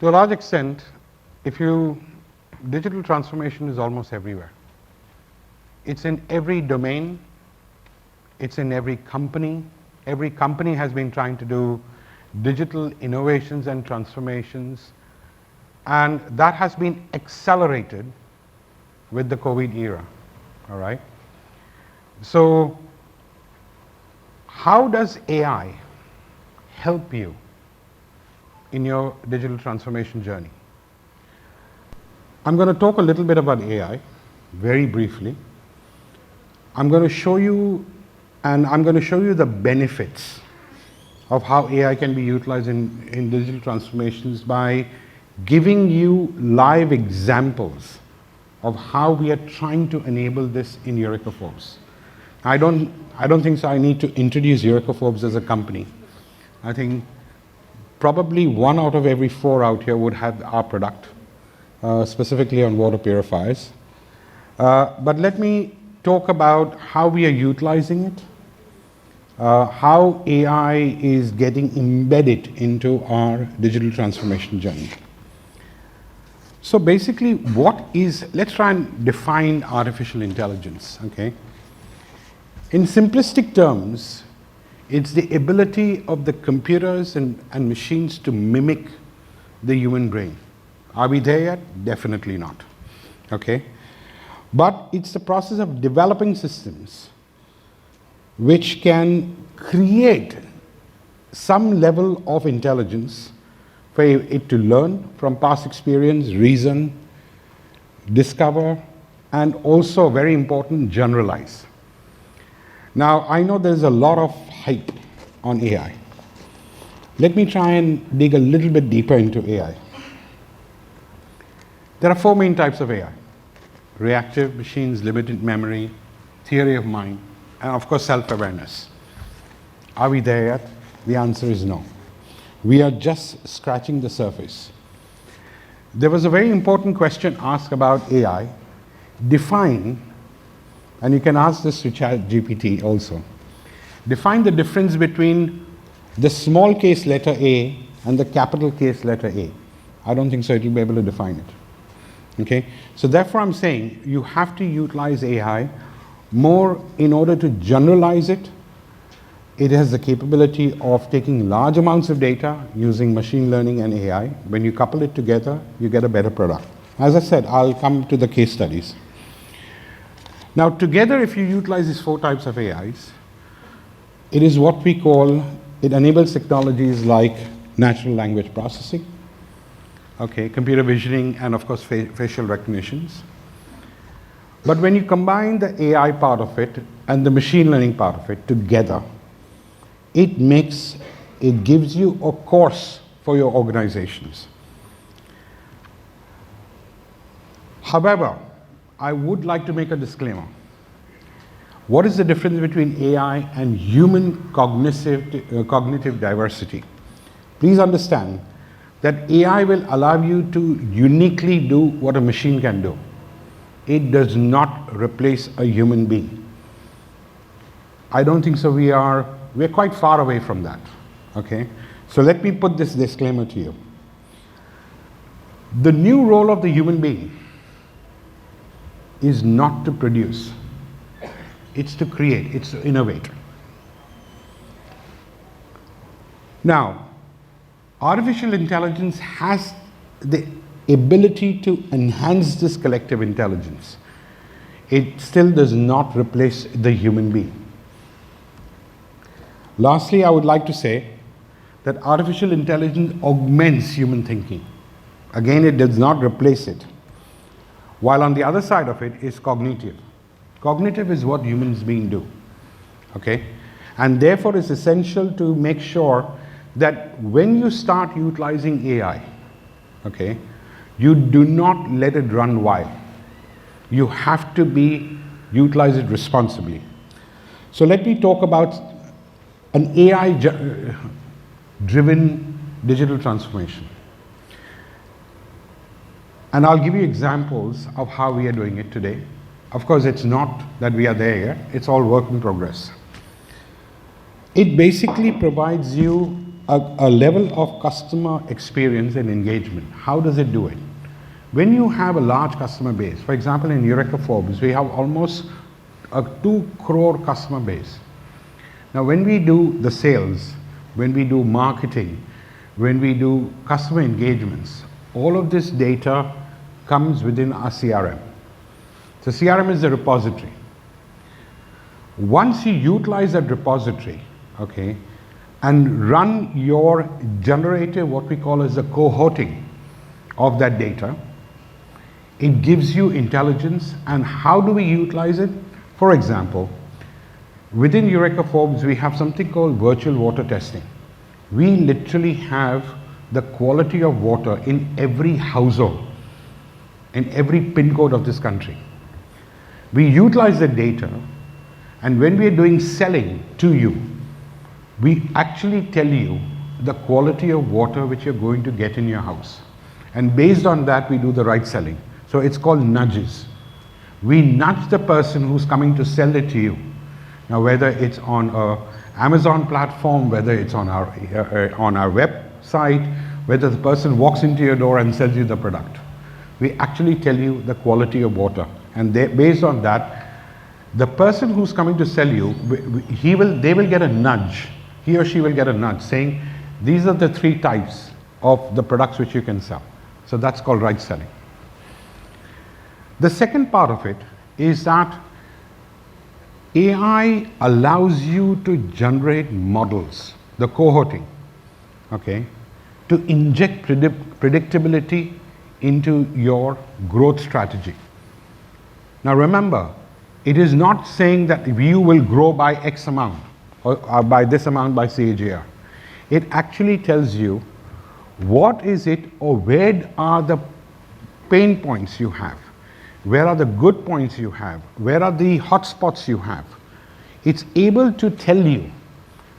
To a large extent, digital transformation is almost everywhere. It's in every domain, it's in every company. Every company has been trying to do digital innovations and transformations, and that has been accelerated with the COVID era, all right? So, how does AI help you in your digital transformation journey? I'm going to talk a little bit about AI, very briefly. I'm going to show you the benefits of how AI can be utilized in digital transformations by giving you live examples of how we are trying to enable this in Eureka Forbes. I don't think so I need to introduce Eureka Forbes as a company. I think probably 1 out of every 4 out here would have our product, specifically on water purifiers. But let me talk about how we are utilizing it, how AI is getting embedded into our digital transformation journey. So basically, let's try and define artificial intelligence, okay? In simplistic terms, it's the ability of the computers and machines to mimic the human brain. Are we there yet? Definitely not, okay? But it's the process of developing systems which can create some level of intelligence for it to learn from past experience, reason, discover, and also, very important, generalize. Now, I know there's a lot of hype on AI. Let me try and dig a little bit deeper into AI. There are 4 main types of AI: reactive machines, limited memory, theory of mind, and of course, self-awareness. Are we there yet? The answer is no. We are just scratching the surface. There was a very important question asked about AI. Define, and you can ask this to ChatGPT also, define the difference between the small case letter A and the capital case letter A. I don't think so it will be able to define it. Okay? So therefore I'm saying you have to utilize AI more in order to generalize it. It has the capability of taking large amounts of data using machine learning and AI. When you couple it together, you get a better product. As I said, I'll come to the case studies. Now together, if you utilize these 4 types of AIs, it is what we call, it enables technologies like natural language processing, okay, computer visioning, and of course facial recognitions. But when you combine the AI part of it and the machine learning part of it together, it gives you a course for your organizations. However, I would like to make a disclaimer. What is the difference between AI and human cognitive diversity? Please understand that AI will allow you to uniquely do what a machine can do. It does not replace a human being. I don't think so. We're quite far away from that, okay? So let me put this disclaimer to you. The new role of the human being is not to produce. It's to create, it's to innovate. Now, artificial intelligence has the ability to enhance this collective intelligence. It still does not replace the human being. Lastly, I would like to say that artificial intelligence augments human thinking. Again, it does not replace it. While on the other side of it is cognitive. Cognitive is what humans beings do, okay? And therefore it's essential to make sure that when you start utilizing AI, okay, you do not let it run wild. You have to utilize it responsibly. So let me talk about an AI-driven digital transformation. And I'll give you examples of how we are doing it today. Of course, it's not that we are there yet. It's all work in progress. It basically provides you a level of customer experience and engagement. How does it do it? When you have a large customer base, for example, in Eureka Forbes, we have almost a 2 crore customer base. Now, when we do the sales, when we do marketing, when we do customer engagements, all of this data comes within our CRM. So CRM is the repository. Once you utilize that repository, okay, and run your generative, what we call as the cohorting of that data, it gives you intelligence. And how do we utilize it? For example, within Eureka Forbes, we have something called virtual water testing. We literally have the quality of water in every household, in every pin code of this country. We utilize the data, and when we are doing selling to you, we actually tell you the quality of water which you're going to get in your house. And based on that, we do the right selling. So it's called nudges. We nudge the person who's coming to sell it to you. Now, whether it's on an Amazon platform, whether it's on our website, whether the person walks into your door and sells you the product, we actually tell you the quality of water. And based on that, the person who's coming to sell you, they will get a nudge. He or she will get a nudge saying, these are the 3 types of the products which you can sell. So that's called right selling. The second part of it is that AI allows you to generate models, the cohorting, okay, to inject predictability into your growth strategy. Now remember, it is not saying that you will grow by X amount or by this amount by CAGR. It actually tells you what is it, or where are the pain points you have, where are the good points you have, where are the hot spots you have. It's able to tell you,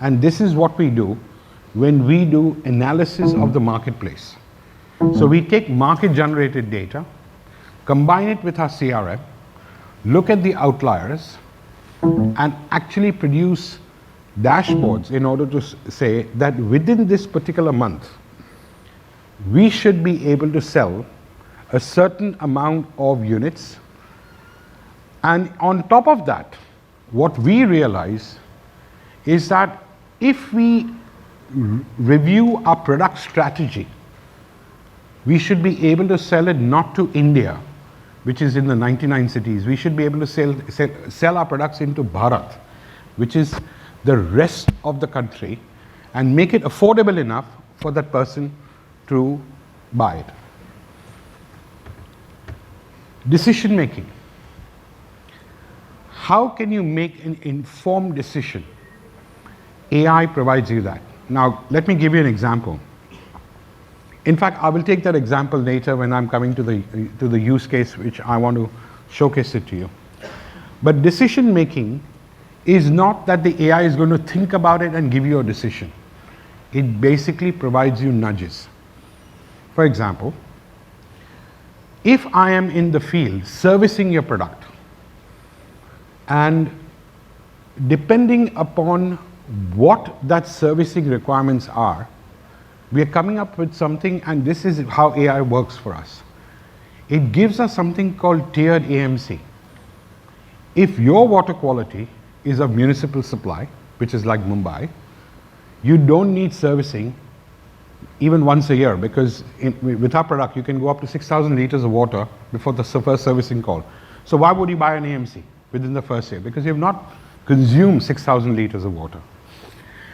and this is what we do when we do analysis of the marketplace. So we take market generated data, combine it with our CRM, look at the outliers, and actually produce dashboards in order to say that within this particular month, we should be able to sell a certain amount of units. And on top of that, what we realize is that if we review our product strategy, we should be able to sell it not to India, which is in the 99 cities. We should be able to sell our products into Bharat, which is the rest of the country, and make it affordable enough for that person to buy it. Decision making. How can you make an informed decision? AI provides you that. Now, let me give you an example. In fact, I will take that example later when I'm coming to the use case which I want to showcase it to you. But decision making is not that the AI is going to think about it and give you a decision. It basically provides you nudges. For example, if I am in the field servicing your product, and depending upon what that servicing requirements are, we are coming up with something, and this is how AI works for us. It gives us something called tiered AMC. If your water quality is a municipal supply, which is like Mumbai, you don't need servicing even once a year, because with our product, you can go up to 6,000 liters of water before the first servicing call. So why would you buy an AMC within the first year? Because you have not consumed 6,000 liters of water.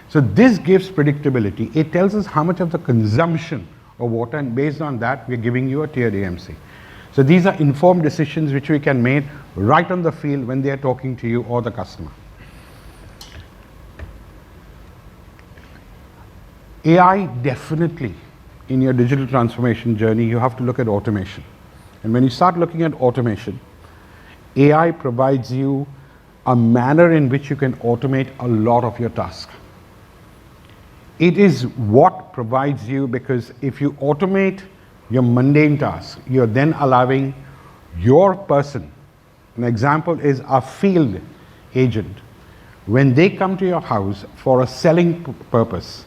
So this gives predictability. It tells us how much of the consumption of water, and based on that, we're giving you a tiered AMC. So these are informed decisions which we can make right on the field when they are talking to you or the customer. AI, definitely, in your digital transformation journey, you have to look at automation. And when you start looking at automation, AI provides you a manner in which you can automate a lot of your tasks. It is what provides you, because if you automate your mundane tasks, you're then allowing your person, an example is a field agent, when they come to your house for a selling purpose,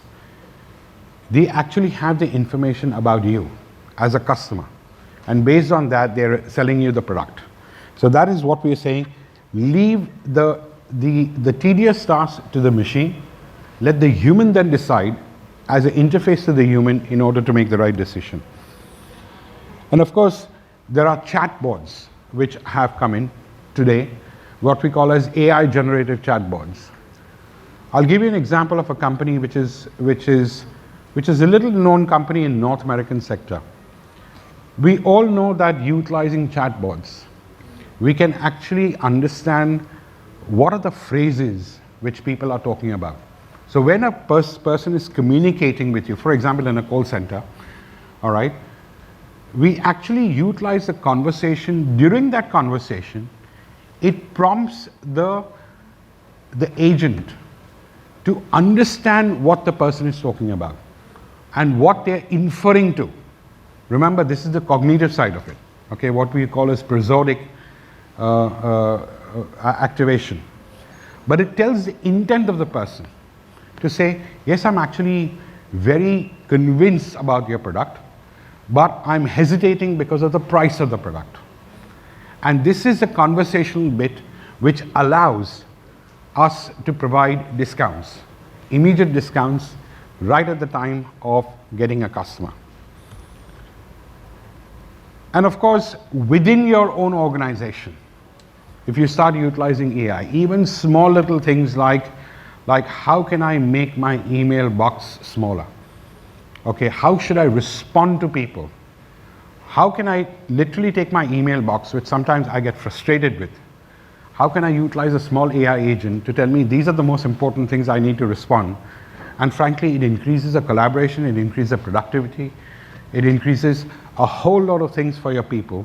they actually have the information about you as a customer. And based on that, they're selling you the product. So that is what we're saying. Leave the tedious task to the machine. Let the human then decide as an interface to the human in order to make the right decision. And of course, there are chatbots which have come in today, what we call as AI generative chatbots. I'll give you an example of a company which is a little known company in North American sector. We all know that utilizing chatbots, we can actually understand what are the phrases which people are talking about. So when a person is communicating with you, for example, in a call center, all right, we actually utilize the conversation. During that conversation, it prompts the agent to understand what the person is talking about and what they're inferring to. Remember, this is the cognitive side of it, okay, what we call as prosodic activation. But it tells the intent of the person to say, yes, I'm actually very convinced about your product, but I'm hesitating because of the price of the product. And this is a conversational bit which allows us to provide discounts, immediate discounts, right at the time of getting a customer. And of course, within your own organization, if you start utilizing AI, even small little things like how can I make my email box smaller? Okay, how should I respond to people? How can I literally take my email box, which sometimes I get frustrated with? How can I utilize a small AI agent to tell me these are the most important things I need to respond? And frankly, it increases the collaboration, it increases the productivity, it increases a whole lot of things for your people.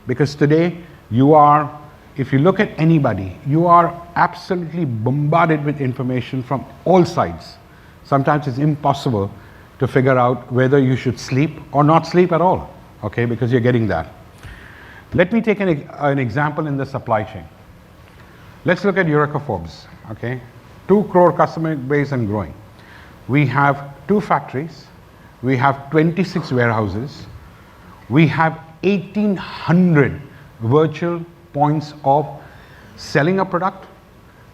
Because today, if you look at anybody, you are absolutely bombarded with information from all sides. Sometimes it's impossible to figure out whether you should sleep or not sleep at all, okay, because you're getting that. Let me take an example in the supply chain. Let's look at Eureka Forbes, okay? 2 crore customer base and growing. We have 2 factories, we have 26 warehouses, we have 1,800 virtual points of selling a product,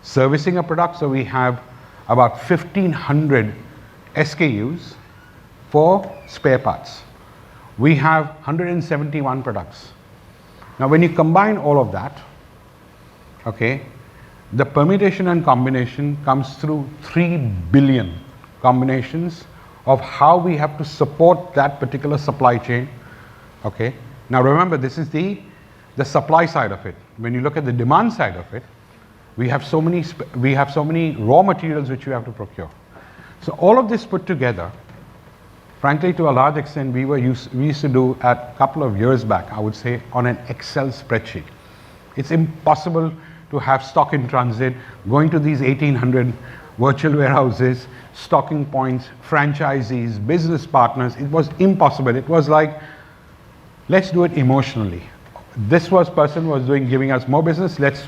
servicing a product. So we have about 1,500 SKUs for spare parts. We have 171 products. Now when you combine all of that, okay, the permutation and combination comes through 3 billion combinations of how we have to support that particular supply chain. Okay. Now remember, this is the supply side of it. When you look at the demand side of it, we have so many raw materials which we have to procure. So all of this put together, frankly, to a large extent, we used to do a couple of years back, I would say, on an Excel spreadsheet. It's impossible to have stock in transit, going to these 1,800 virtual warehouses, stocking points, franchisees, business partners. It was impossible. It was like, let's do it emotionally. This person was giving us more business, let's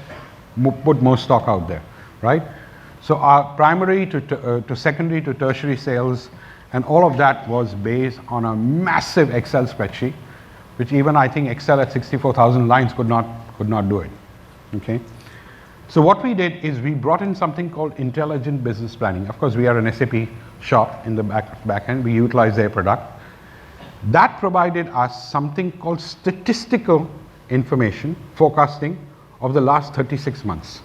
put more stock out there, right? So our primary to secondary to tertiary sales and all of that was based on a massive Excel spreadsheet, which even I think Excel at 64,000 lines could not do it, okay? So what we did is we brought in something called intelligent business planning. Of course, we are an SAP shop in the back end. We utilize their product. That provided us something called statistical information, forecasting of the last 36 months.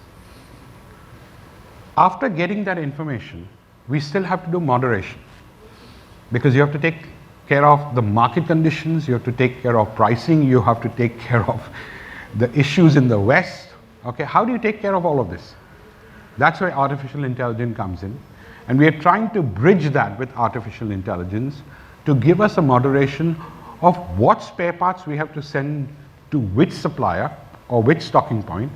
After getting that information, we still have to do moderation because you have to take care of the market conditions, you have to take care of pricing, you have to take care of the issues in the West. Okay, how do you take care of all of this? That's where artificial intelligence comes in. And we are trying to bridge that with artificial intelligence to give us a moderation of what spare parts we have to send to which supplier or which stocking point,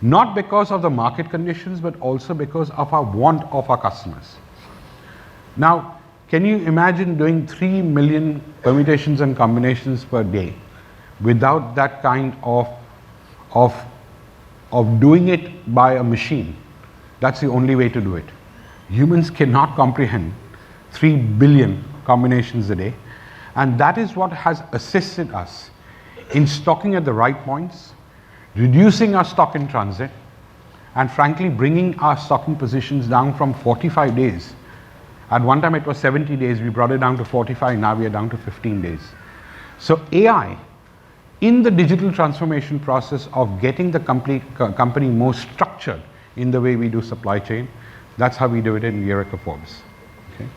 not because of the market conditions, but also because of our want of our customers. Now, can you imagine doing 3 million permutations and combinations per day without that kind of doing it by a machine? That's the only way to do it. Humans cannot comprehend 3 billion combinations a day. And that is what has assisted us in stocking at the right points, reducing our stock in transit, and frankly bringing our stocking positions down from 45 days. At one time it was 70 days, we brought it down to 45, now we are down to 15 days. So AI, in the digital transformation process of getting the company more structured in the way we do supply chain, that's how we do it in Iyer Forbes. Okay.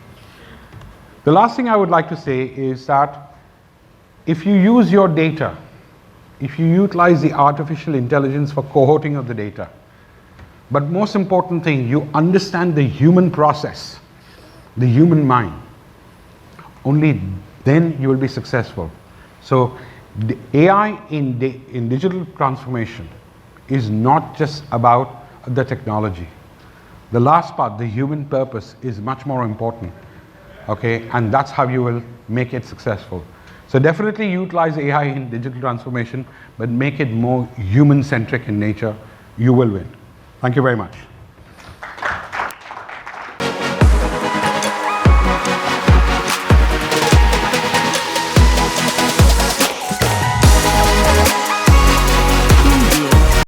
The last thing I would like to say is that if you use your data, if you utilize the artificial intelligence for cohorting of the data, but most important thing, you understand the human process, the human mind, only then you will be successful. So the AI in digital transformation is not just about the technology. The last part, the human purpose, is much more important. Okay, and that's how you will make it successful. So definitely utilize AI in digital transformation, but make it more human-centric in nature. You will win. Thank you very much.